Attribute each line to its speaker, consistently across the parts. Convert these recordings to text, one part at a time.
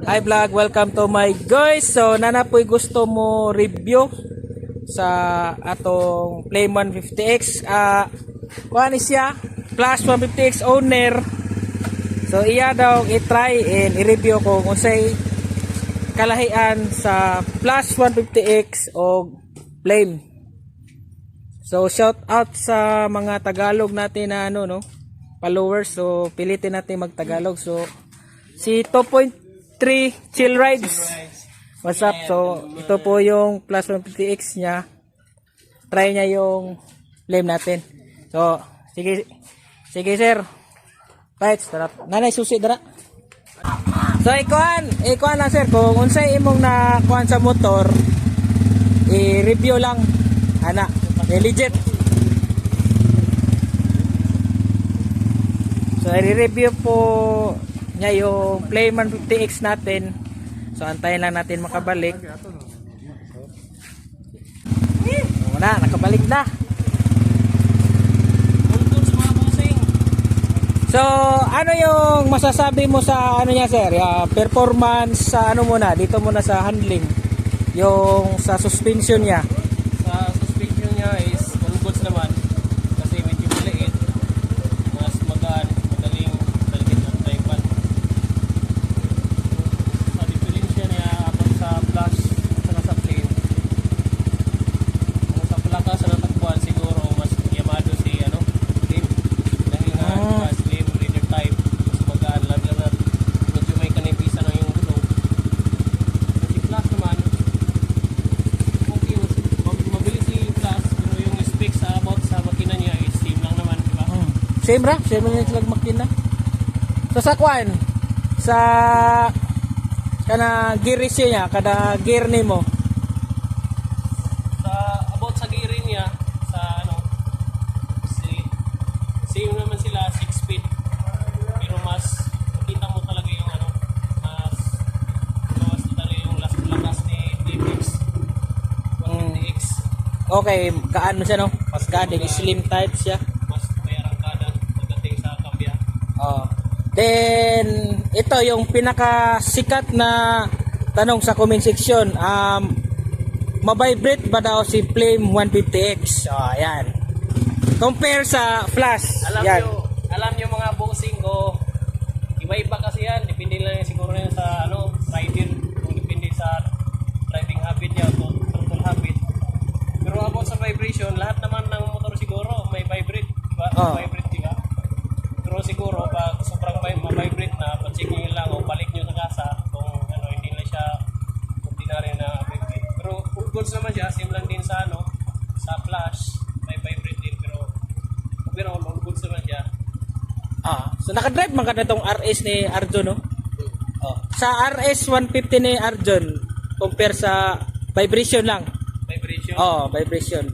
Speaker 1: Hi vlog, welcome to my guys. So nanapoy gusto mo review sa atong Flame 150X. Kuan siya, Plus 150X owner. So iya daw i-try and i-review kung unsay kalahian sa Plus 150X o Flame. So shout out sa mga Tagalog natin na followers. So pilitin natin mag-Tagalog. So si 2.3 Chill Rides. What's up? So ito po yung Plus 150X niya. Try niya yung Flame natin. So sige sir. Right, tara. Nanay susi dara. So ikuan lang sir kung unsay imong na kuan sa motor, i-review lang ana. Legit. So i-review po niya yung Flame 150X natin. So antayin lang natin makabalik. Wala, nakabalik na. So ano yung masasabi mo sa ano niya sir? Performance sa ano muna, dito muna sa handling. Yung sa suspension niya.
Speaker 2: Sa suspension niya is all goods naman kasi medyo maliit, mas madaling dalhin ang driver. Sa diferensya niya apart sa Plus at sa Flame, kung sa plaka sa natakbuhan siguro mas yamado si Flame dahil nga Flame reader type, mas magaan lang medyo may kanipisa na yung gulong. Si Plus naman mabilis si Plus, pero yung specs about sa makina niya is same lang naman, di ba?
Speaker 1: Same ra, same lang silang makina. So sa kuan, sa kana gear ratio niya, kada gear nimo.
Speaker 2: Sa about sa gearing niya, sa same naman sila 6 speed. Pero mas makita mo talaga yung mas talaga yung lakas ni DMX 150X.
Speaker 1: Okay, kaano siya no? Mas gading slim type siya.
Speaker 2: Mas may arangkada pagdating sa kambya.
Speaker 1: Oh. Then ito yung pinakasikat na tanong sa comment section. Mabibrate ba daw si Flame 150X? Oh, ayan. Compare sa Flash.
Speaker 2: Alam nyo mga bossing ko, iba-iba kasi yan. Depende lang siguro yan sa rider. Kung depende sa driving habit niya o total habit. Pero about sa vibration, lahat naman ng motor siguro may vibrate. Diba? Vibrate, diba? Pero siguro pag sobrang ma-vibrate na, pa-check nyo lang o balik nyo sa kasa kung hindi na siya ordinary na vibrate. Pero full goods naman siya, same lang din sa sa Flash, may vibrate din. Pero all goods naman siya.
Speaker 1: So nakadrive man ka na itong RS ni Arjun, no? Sa RS 150 ni Arjun, compare sa vibration lang.
Speaker 2: Vibration?
Speaker 1: Vibration.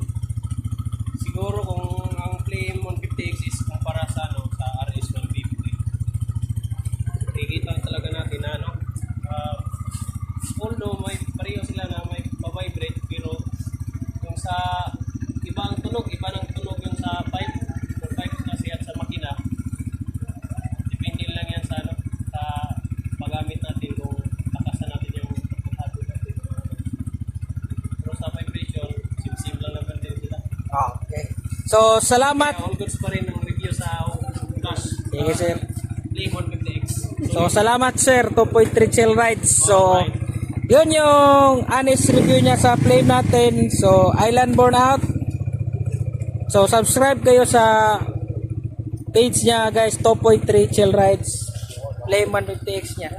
Speaker 2: Siguro kung ang Flame 150X is kumpara sa sa RS 150. Kikita talaga natin na although may pareho sila na may pa-vibrate, pero yung sa ibang tunog, iba ng tunog yung sa pipe. Yung pipe kasi at sa makina. Depende lang yan sa sa paggamit natin kung takasan natin yung pagkakado natin. Pero sa vibration, sim lang naman din sila.
Speaker 1: Okay. So salamat.
Speaker 2: All goods pa rin ang review sa Plus.
Speaker 1: Sige sir.
Speaker 2: Flame 150X.
Speaker 1: So salamat sir, 2.3 Chill Rides. So yun yung honest review niya sa Flame natin. So Island Born out. So subscribe kayo sa page niya guys, 2.3 Chill Rides Flame 150X niya.